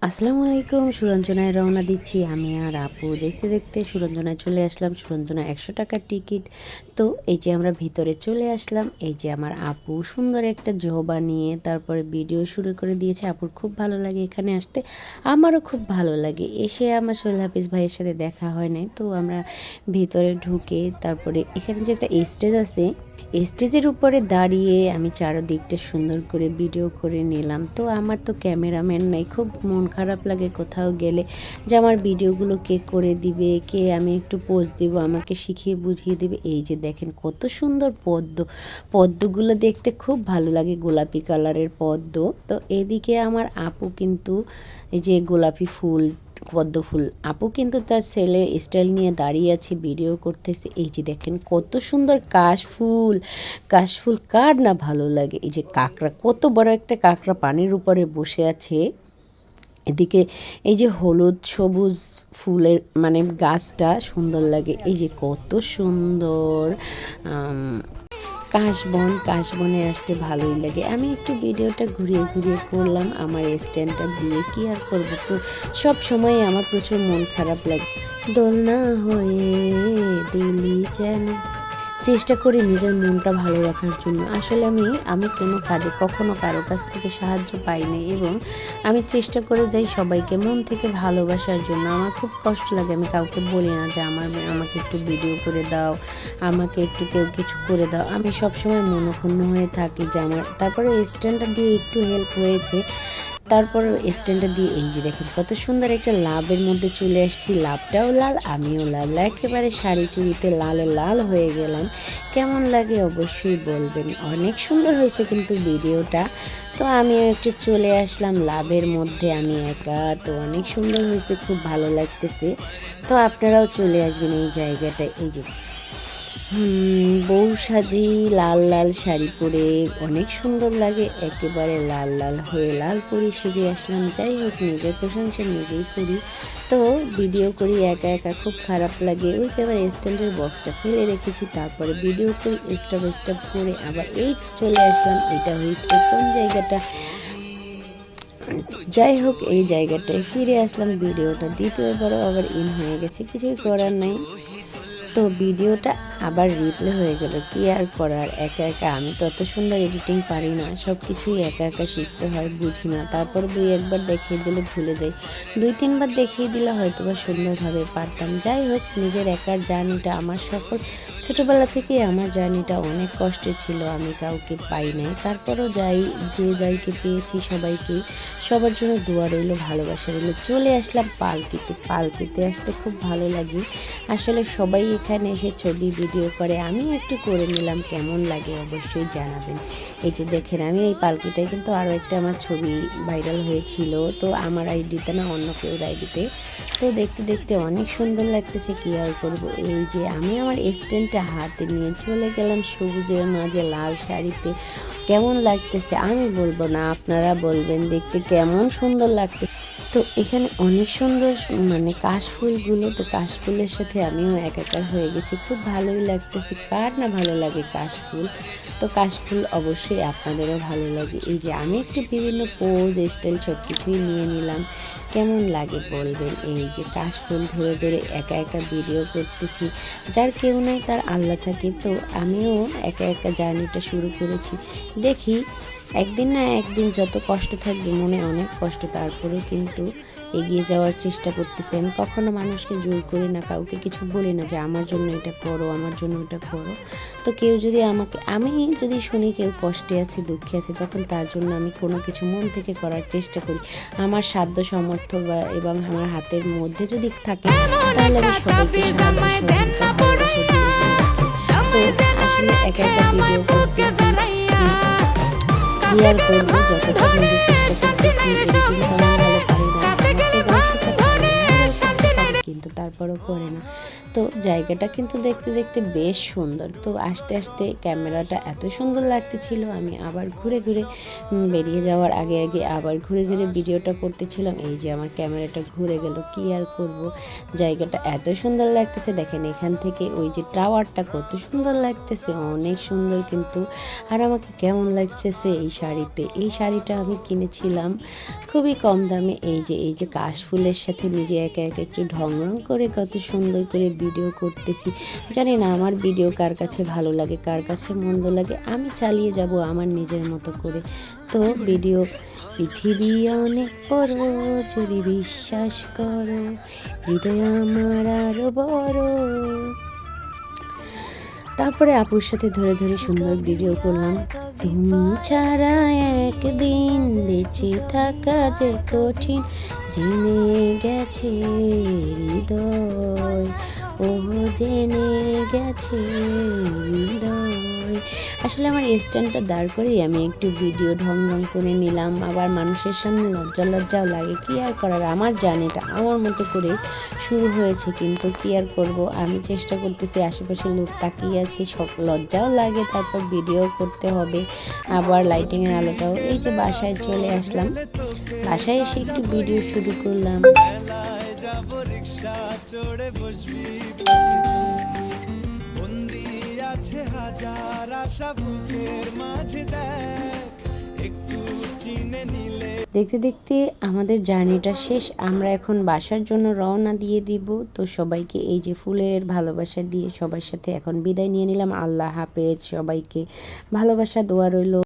আসসালামু আলাইকুম। সুরঞ্জনায় রওনা দিচ্ছি আমি আর আপু। দেখতে দেখতে সুরঞ্জনায় চলে আসলাম। সুরঞ্জনা 100 টাকার টিকিট। তো এই যে আমরা ভিতরে চলে আসলাম। এই যে আমার আপু সুন্দর একটা জবা নিয়ে তারপরে ভিডিও শুরু করে দিয়েছে। আপুর খুব ভালো লাগে এখানে আসতে, আমারও খুব ভালো লাগে। এসে আমার সোহেল হাফিজ ভাইয়ের সাথে দেখা হয় নাই, তো আমরা ভিতরে ঢুকে তারপরে এখানে যে একটা স্টেজ আছে, স্টেজের উপরে দাঁড়িয়ে আমি চারদিকটা সুন্দর করে ভিডিও করে নিলাম। তো আমার তো ক্যামেরাম্যান নাই, খুব মন খারাপ লাগে কোথাও গেলে যে আমার ভিডিওগুলো কে করে দিবে, কে আমি একটু পোজ দিব, আমাকে শিখিয়ে বুঝিয়ে দিবে। এই যে দেখেন কত সুন্দর পদ্মগুলো দেখতে খুব ভালো লাগে, গোলাপি কালারের পদ্ম। তো এদিকে আমার আপু কিন্তু এই যে গোলাপি ফুল, পদ্ম ফুল, আপু কিন্তু তার ছেলে স্টাইল নিয়ে দাঁড়িয়ে আছে, ভিডিও করতেছে। এই যে দেখেন কত সুন্দর কাশফুল, কাশফুল কার না ভালো লাগে। এই যে কাঁকড়া, কত বড় একটা কাঁকড়া পানির উপরে বসে আছে। এদিকে এই যে হলুদ সবুজ ফুলের মানে গাছটা সুন্দর লাগে। এই যে কত সুন্দর কাশবনে আসতে ভালোই লাগে। আমি একটু ভিডিওটা ঘুরিয়ে ঘুরিয়ে করলাম আমার স্ট্যান্ডটা দিয়ে, কি আর করবো, তো সব সময় আমার প্রচুর মন খারাপ লাগে। দোলনা হয়ে দুলি যেন, চেষ্টা করি নিজের মনটা ভালো রাখার জন্য। আসলে আমি কোনো কাজে কখনো কারো কাছ থেকে সাহায্য পাইনি, এবং আমি চেষ্টা করে যাই সবাইকে মন থেকে ভালোবাসার জন্য। আমার খুব কষ্ট লাগে, আমি কাউকে বলি না যে আমাকে একটু ভিডিও করে দাও, আমাকে একটু কেউ কিছু করে দাও। আমি সবসময় মনক্ষুণ্ণ হয়ে থাকি যে আমার, তারপরে স্ট্যান্ডটা দিয়ে একটু হেল্প হয়েছে। তারপর স্ট্যান্ডটা দিয়ে এই যে দেখেন কত সুন্দর একটা লাভের মধ্যে চলে আসছি। লাভটাও লাল, আমিও লাল, একেবারে শাড়ি চুড়িতে লালে লাল হয়ে গেলাম। কেমন লাগে অবশ্যই বলবেন। অনেক সুন্দর হয়েছে কিন্তু ভিডিওটা। তো আমিও একটু চলে আসলাম লাভের মধ্যে, আমি একা। তো অনেক সুন্দর হয়েছে, খুব ভালো লাগতেছে। তো আপনারাও চলে আসবেন এই জায়গাটায়। এই যে বউ সাজি লাল লাল শাড়ি পরে অনেক সুন্দর লাগে, একেবারে লাল লাল হয়ে লাল পরি সেজে আসলাম। যাই হোক, নিজের প্রশংসা নিজেই করি, তো ভিডিও করি একা একা, খুব খারাপ লাগে। ওই যে আবার স্ট্যান্ডের বক্সটা ফেলে রেখেছি, তারপরে ভিডিও করি স্টপ করে আবার এই যে চলে আসলাম। এটা হয়েছে কোন জায়গাটা, যাই হোক এই জায়গাটায় ফিরে আসলাম। ভিডিওটা দ্বিতীয়বারও আবার ইন হয়ে গেছে, কিছুই করার নাই। তো ভিডিওটা আবার রিপ্লে হয়ে গেল, কি আর করার। একা একা আমি তো অত সুন্দর এডিটিং পারি না, সব কিছুই একা একা শিখতে হয়, বুঝি না। তারপরে 2-1 বার দেখিয়ে দিলে ভুলে যাই, 2-3 বার দেখিয়ে দিলে হয়তো বা সুন্দরভাবে পারতাম। যাই হোক, নিজের একার জার্নিটা আমার ছোটোবেলা থেকে আমার জার্নিটা অনেক কষ্টের ছিল, আমি কাউকে পাই নাই। তারপরও যে যাইকে পেয়েছি সবার জন্য দোয়া রইল, ভালোবাসা রইল। চলে আসলাম পালকিতে আসতে খুব ভালো লাগে। আসলে সবাই এখানে এসে ছবি ভিডিও করে, আমি একটু করে নিলাম, কেমন লাগে অবশ্যই জানাবেন। এই যে দেখেন, আমি এই পালকিটায় কিন্তু আরও একটা আমার ছবি ভাইরাল হয়েছিল, তো আমার আইডিতে না, অন্য কেউ আইডিতে। তো দেখতে দেখতে অনেক সুন্দর লাগতেছে, কি আর করবো। এই যে আমি আমার স্ট্যান্ডটা হাতে নিয়ে চলে গেলাম সবুজের মাঝে লাল শাড়িতে। কেমন লাগতেছে আমি বলবো না, আপনারা বলবেন দেখতে কেমন সুন্দর লাগতে। তো এখানে অনেক সুন্দর মানে কাশফুলগুলো, তো কাশফুলের সাথে আমিও একাকার হয়ে গেছি, খুব ভালোই লাগতেছে। কার না ভালো লাগে কাশফুল, তো কাশফুল অবশ্যই আপনাদেরও ভালো লাগে। এই যে আমি একটু বিভিন্ন পোজ স্টাইল সব কিছুই নিয়ে নিলাম, কেমন লাগে বলবেন। এই যে কাশফুল ধরে ধরে একা একা ভিডিও করতেছি, যার কেউ নাই তার আল্লাহ থাকে। তো আমিও একা একা জার্নিটা শুরু করেছি, দেখি একদিন না একদিন, যত কষ্ট থাকবে মনে, অনেক কষ্ট, তারপরেও কিন্তু এগিয়ে যাওয়ার চেষ্টা করতেছি। আমি কখনো মানুষকে জোর করি না, কাউকে কিছু বলি না যে আমার জন্য এটা করো, আমার জন্য এটা করো। তো কেউ যদি আমি যদি শুনি কেউ কষ্টে আছে, দুঃখে আছে, তখন তার জন্য আমি কোনো কিছু মন থেকে করার চেষ্টা করি। আমার সাধ্য সামর্থ্য এবং আমার হাতের মধ্যে যদি থাকে, তাহলে আমি সবাইকে সাহায্য সহযোগিতা ভালোবাসা দিয়ে দিই। তো আসলে একা একা ভিডিও করতেছি, কি আর করবো, যতটা নিজে চেষ্টা করতেছি। এডিটিং তেমন ভালো পারি না, আমাকে দর্শক পারি কিন্তু তারপরও করে না। তো তো জায়গাটা কিন্তু দেখতে দেখতে বেশ সুন্দর। তো আস্তে আস্তে ক্যামেরাটা এত সুন্দর লাগতেছিল, আমি আবার ঘুরে ঘুরে বেরিয়ে যাওয়ার আগে আগে আবার ঘুরে ঘুরে ভিডিওটা করতেছিলাম। এই যে আমার ক্যামেরাটা ঘুরে গেল, কি আর করব, জায়গাটা এত সুন্দর লাগতেছে। দেখেন এখান থেকে ওই যে টাওয়ারটা কত সুন্দর লাগতেছে, অনেক সুন্দর কিন্তু। আর আমাকে কেমন লাগতেছে এই শাড়িতে, এই শাড়িটা আমি কিনেছিলাম খুবই কম দামে। এই যে কাশফুলের সাথে নিজে একা একা একটু ঢং রং করে কত সুন্দর করে ভিডিও করতেছি। জানি না আমার ভিডিও কার কাছে ভালো লাগে, কার কাছে মন্দ লাগে, আমি চালিয়ে যাব আমার নিজের মতো করে। তো ভিডিও পৃথিবী অনেক বড়, যদি বিশ্বাস করো, হৃদয় আমার আরো বড়। তারপরে আপুর সাথে ধরে ধরে সুন্দর ভিডিও করলাম। তুমি ছাড়া একদিন বেঁচে থাকা যে কঠিন, জেনে গেছে হৃদয়, ও জেনে গেছে হৃদয়। আসলে আমার স্ট্যান্ডটা দাঁড় করেই আমি একটু ভিডিও ঢং ঢং করে নিলাম। আবার মানুষের সামনে লজ্জা লজ্জাও লাগে, কি আর করার, আমার জার্নিটা আমার মতো করে শুরু হয়েছে, কিন্তু কি আর করব, আমি চেষ্টা করতেছি, আশেপাশে লোক তাকিয়ে আছে, সব লজ্জাও লাগে, তারপর ভিডিও করতে হবে। আবার লাইটিংয়ের আলোটাও, এই যে বাসায় চলে আসলাম, বাসায় এসে একটু ভিডিও শুরু করলাম। দেখতে দেখতে আমাদের জার্নিটা শেষ, আমরা এখন বাসার জন্য রওনা দিয়ে দিব। তো সবাইকে এই যে ফুলের ভালোবাসা দিয়ে সবার সাথে এখন বিদায় নিয়ে নিলাম। আল্লাহ হাফেজ, সবাইকে ভালোবাসা দোয়া রইল।